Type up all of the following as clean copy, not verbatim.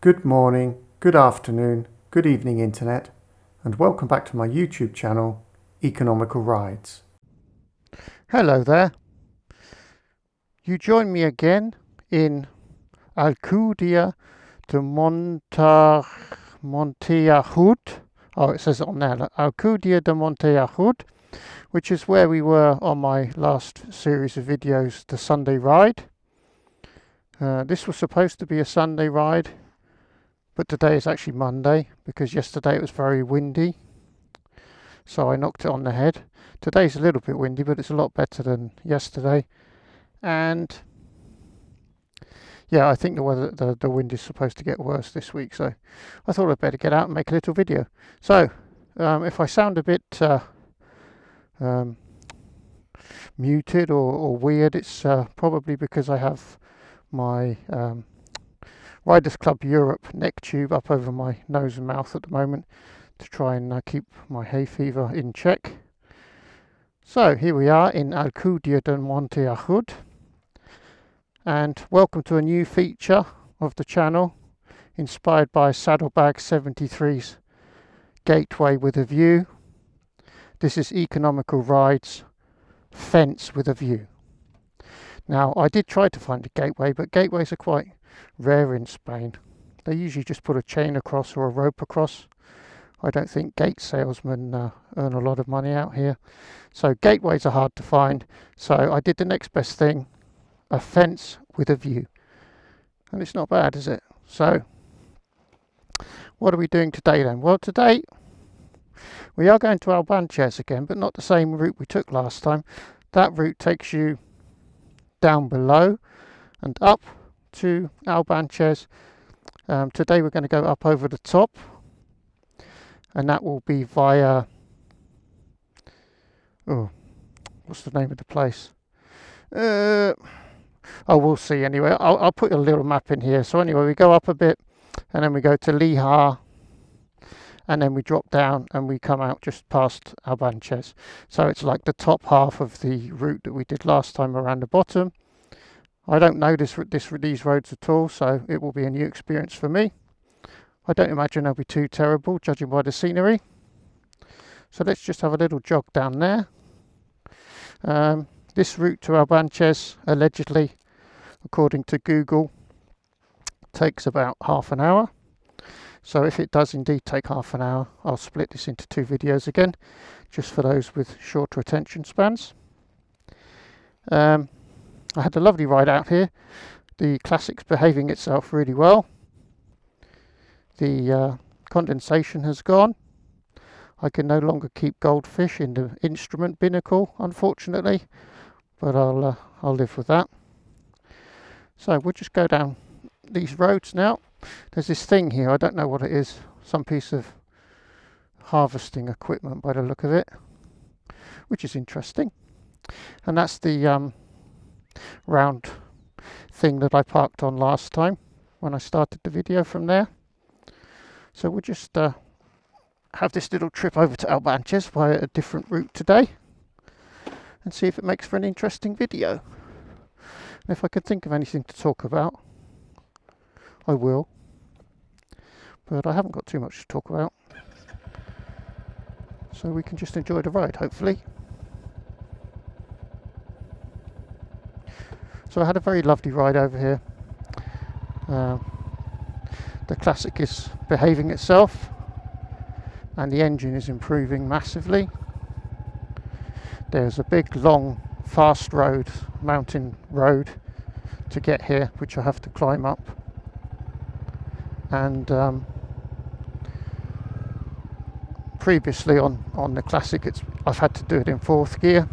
Good morning, good afternoon, good evening internet, and welcome back to my YouTube channel, Economical Rides. Hello there. You join me again in Alcudia de Monteagud. Oh, it says it on there, Alcudia de Monteagud, which is where we were on my last series of videos, the Sunday ride. This was supposed to be a Sunday ride, but today is actually Monday because yesterday it was very windy, so I knocked it on the head. Today's a little bit windy, but it's a lot better than yesterday. And yeah, I think the wind is supposed to get worse this week, so I thought I'd better get out and make a little video. So if I sound a bit muted or weird, it's probably because I have my Riders Club Europe neck tube up over my nose and mouth at the moment to try and keep my hay fever in check. So here we are in Alcudia de Monteagud, and welcome to a new feature of the channel inspired by Saddlebag 73's Gateway with a View. This is Economical Rides Fence with a View. Now, I did try to find a gateway, but gateways are quite rare in Spain. They usually just put a chain across or a rope across. I don't think gate salesmen earn a lot of money out here. So gateways are hard to find. So I did the next best thing, a fence with a view. And it's not bad, is it? So what are we doing today then? Well, today we are going to Albanches again, but not the same route we took last time. That route takes you down below and up to Albanches. Today we're going to go up over the top, and that will be via, what's the name of the place? We'll see anyway. I'll put a little map in here. So anyway, we go up a bit and then we go to Lija, and then we drop down and we come out just past Albanches. So it's like the top half of the route that we did last time around the bottom. I don't know these roads at all, so it will be a new experience for me. I don't imagine they'll be too terrible, judging by the scenery. So let's just have a little jog down there. This route to Albanches, allegedly, according to Google, takes about half an hour. So if it does indeed take half an hour, I'll split this into two videos again, just for those with shorter attention spans. I had a lovely ride out here. The Classic's behaving itself really well. The condensation has gone. I can no longer keep goldfish in the instrument binnacle, unfortunately, but I'll live with that. So we'll just go down these roads now. There's this thing here, I don't know what it is, some piece of harvesting equipment by the look of it, which is interesting. And that's the round thing that I parked on last time when I started the video from there. So we'll just have this little trip over to Albanches via a different route today and see if it makes for an interesting video. And if I could think of anything to talk about, I will, but I haven't got too much to talk about, so we can just enjoy the ride, hopefully. So I had a very lovely ride over here. The Classic is behaving itself and the engine is improving massively. There's a big, long, fast road, mountain road to get here, which I have to climb up. And previously on the Classic, I've had to do it in fourth gear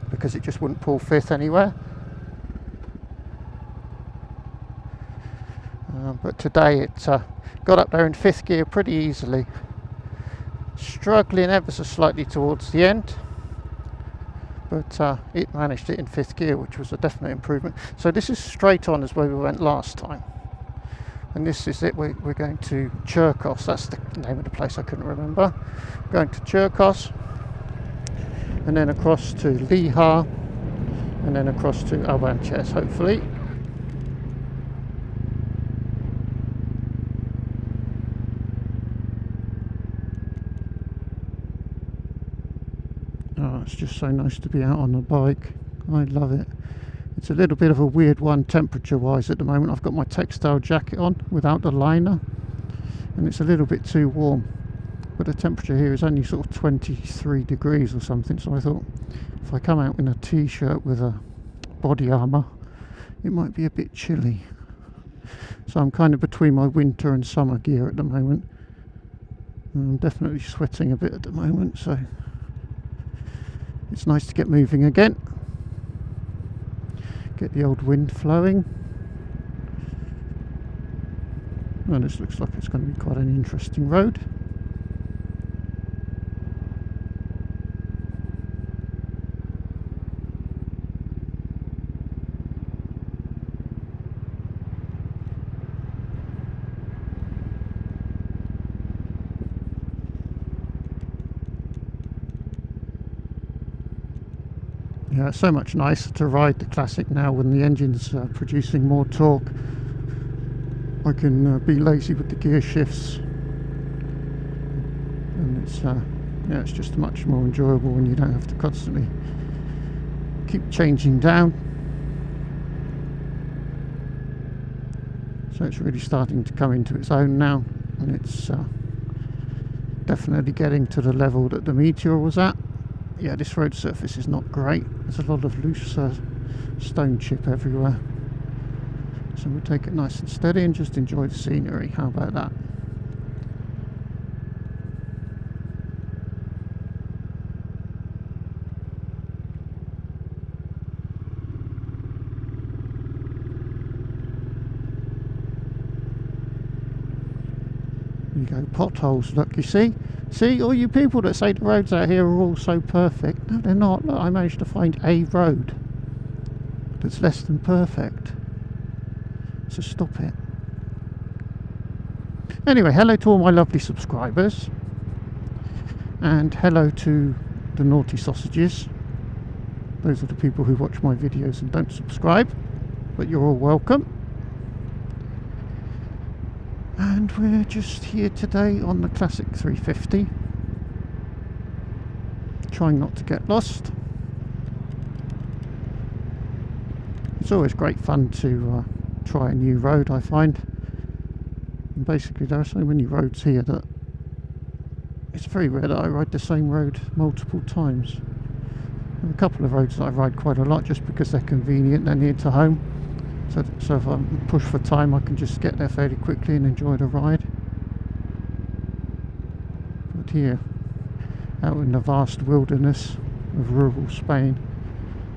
because it just wouldn't pull fifth anywhere. But today it got up there in fifth gear pretty easily, struggling ever so slightly towards the end, but it managed it in fifth gear, which was a definite improvement. So this is straight on as where we went last time, and this is it. We're going to Chercos. That's the name of the place I couldn't remember. Going to Chercos, and then across to Lija, and then across to Albanches, hopefully. Oh, it's just so nice to be out on a bike. I love it. It's a little bit of a weird one temperature wise at the moment. I've got my textile jacket on without the liner, and it's a little bit too warm, but the temperature here is only sort of 23 degrees or something, so I thought if I come out in a t-shirt with a body armour it might be a bit chilly. So I'm kind of between my winter and summer gear at the moment. I'm definitely sweating a bit at the moment, so it's nice to get moving again, get the old wind flowing. And this looks like it's going to be quite an interesting road. Yeah, it's so much nicer to ride the Classic now when the engine's producing more torque. I can be lazy with the gear shifts, and it's just much more enjoyable when you don't have to constantly keep changing down. So it's really starting to come into its own now, and it's definitely getting to the level that the Meteor was at. Yeah, this road surface is not great. There's a lot of loose stone chip everywhere. So we'll take it nice and steady and just enjoy the scenery. How about that? You go, potholes, look, you see? See, all you people that say the roads out here are all so perfect. No, they're not. Look, I managed to find a road that's less than perfect. So stop it. Anyway, hello to all my lovely subscribers. And hello to the naughty sausages. Those are the people who watch my videos and don't subscribe. But you're all welcome. And we're just here today on the Classic 350, trying not to get lost. It's always great fun to try a new road, I find. And basically there are so many roads here that it's very rare that I ride the same road multiple times. There are a couple of roads that I ride quite a lot just because they're convenient, they're near to home. So if I push for time, I can just get there fairly quickly and enjoy the ride. But here, out in the vast wilderness of rural Spain,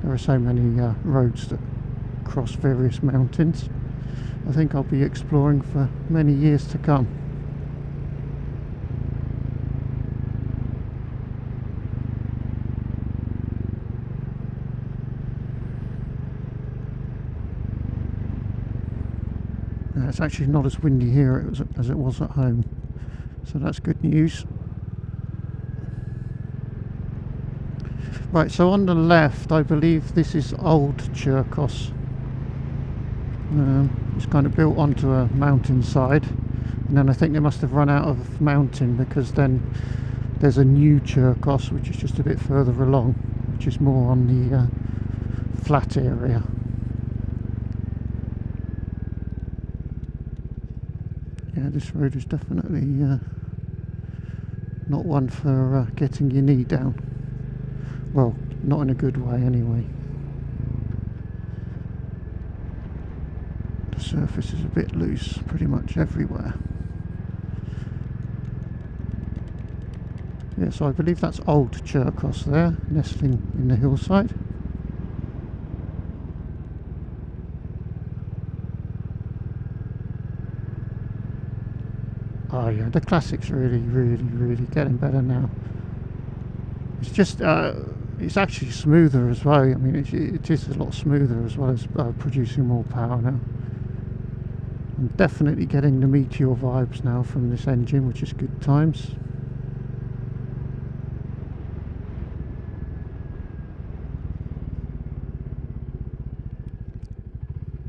there are so many roads that cross various mountains. I think I'll be exploring for many years to come. It's actually not as windy here as it was at home, so that's good news. Right, so on the left I believe this is old Chercos. It's kind of built onto a mountainside, and then I think they must have run out of mountain, because then there's a new Chercos which is just a bit further along, which is more on the flat area. Yeah, this road is definitely not one for getting your knee down. Well, not in a good way anyway. The surface is a bit loose pretty much everywhere. Yeah, so I believe that's old Chercos there, nestling in the hillside. Oh yeah, the Classic's really getting better now. It's just, it's actually smoother as well. I mean, it is a lot smoother, as well as producing more power now. I'm definitely getting the Meteor vibes now from this engine, which is good times.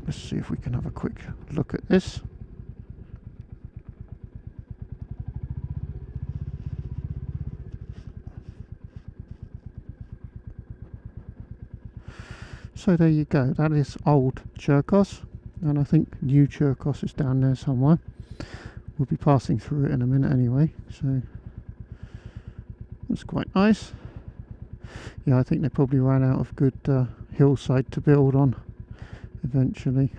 Let's see if we can have a quick look at this. So there you go, that is old Chercos, and I think new Chercos is down there somewhere. We'll be passing through it in a minute anyway, so that's quite nice. Yeah, I think they probably ran out of good hillside to build on eventually.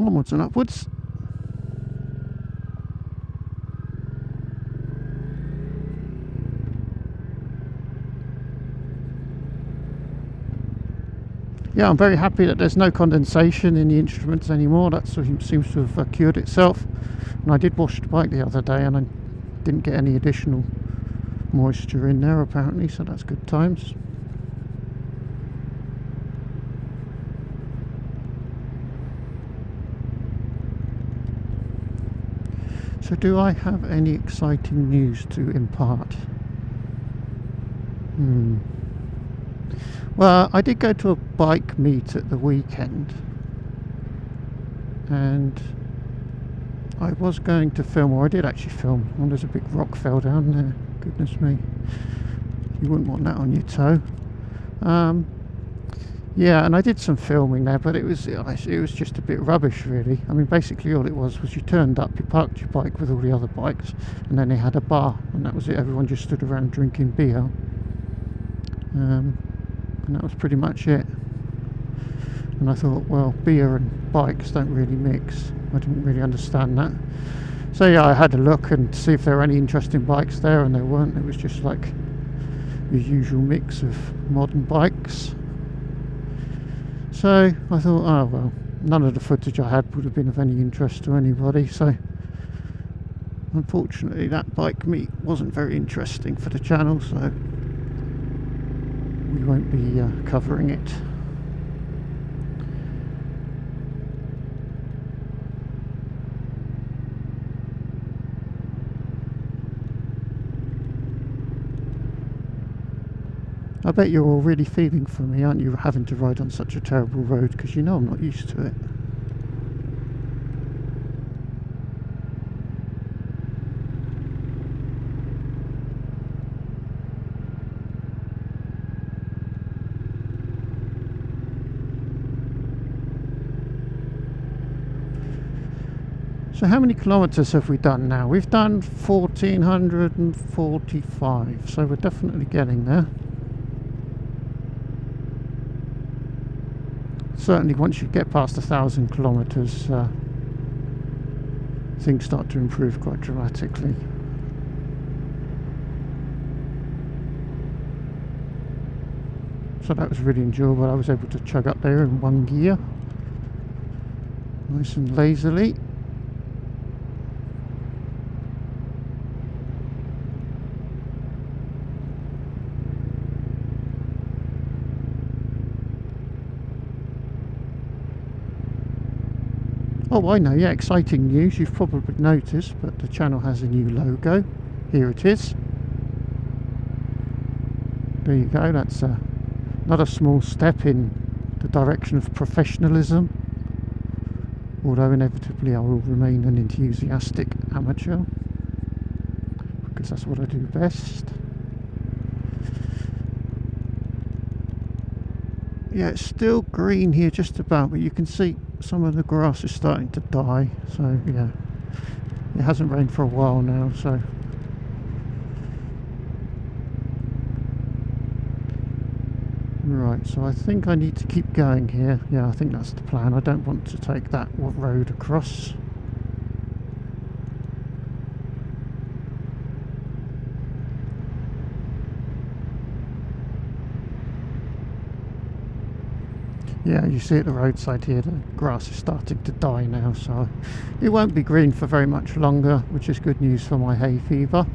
Onwards and upwards. Yeah, I'm very happy that there's no condensation in the instruments anymore. That seems to have cured itself. And I did wash the bike the other day and I didn't get any additional moisture in there apparently, so that's good times. So do I have any exciting news to impart? Well, I did go to a bike meet at the weekend and I was going to film, or I did actually film. Oh, there's a big rock fell down there, goodness me. You wouldn't want that on your toe. Yeah, and I did some filming there, but it was just a bit rubbish really. I mean, basically all it was you turned up, you parked your bike with all the other bikes, and then they had a bar, and that was it. Everyone just stood around drinking beer. And that was pretty much it. And I thought, well, beer and bikes don't really mix. I didn't really understand that. So yeah, I had a look and see if there were any interesting bikes there, and there weren't. It was just like the usual mix of modern bikes. So I thought, oh well, none of the footage I had would have been of any interest to anybody, so unfortunately that bike meet wasn't very interesting for the channel, so we won't be covering it. I bet you're all really feeling for me, aren't you, having to ride on such a terrible road, because you know I'm not used to it. So how many kilometres have we done now? We've done 1445, so we're definitely getting there. Certainly once you get past 1,000 kilometres, things start to improve quite dramatically. So that was really enjoyable. I was able to chug up there in one gear, nice and lazily. Oh, I know, yeah, exciting news. You've probably noticed, but the channel has a new logo. Here it is. There you go, that's another small step in the direction of professionalism. Although inevitably I will remain an enthusiastic amateur, because that's what I do best. Yeah, it's still green here just about, but you can see some of the grass is starting to die, so yeah, it hasn't rained for a while now, so right, so I think I need to keep going here. Yeah, I think that's the plan. I don't want to take that road across. Yeah, you see at the roadside here, the grass is starting to die now, so it won't be green for very much longer, which is good news for my hay fever,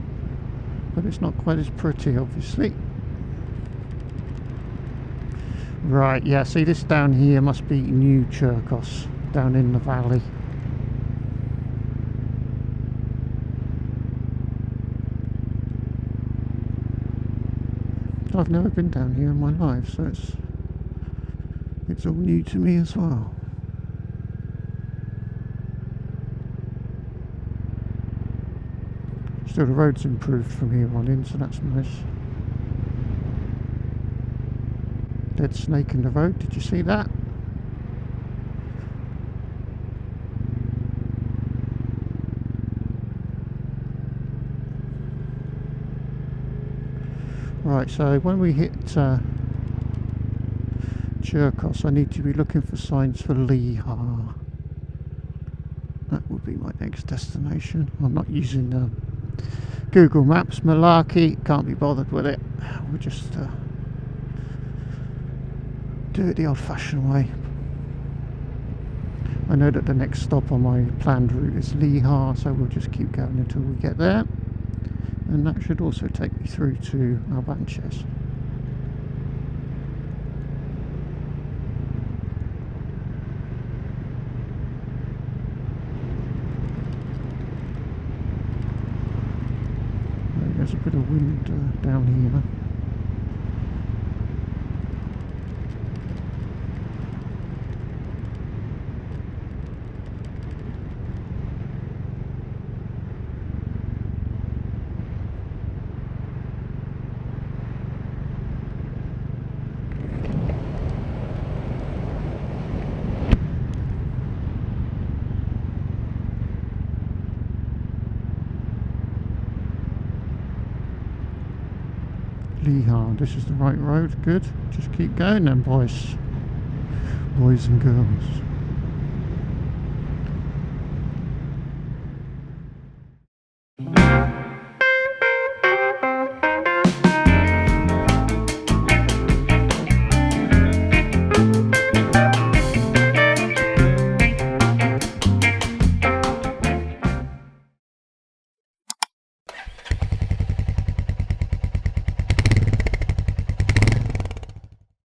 but it's not quite as pretty, obviously. Right, yeah, see this down here must be New Chercos, down in the valley. I've never been down here in my life, so it's all new to me as well. Still, the road's improved from here on in, so that's nice. dead snake in the road. Did you see that? Right, so when we hit Chercos, I need to be looking for signs for Lehar. That would be my next destination. I'm not using Google Maps, malarkey, can't be bothered with it. We'll just do it the old-fashioned way. I know that the next stop on my planned route is Lehar, so we'll just keep going until we get there. And that should also take me through to Albanches. There's a bit of wind down here. Lehar, this is the right road, good. Just keep going then, boys and girls.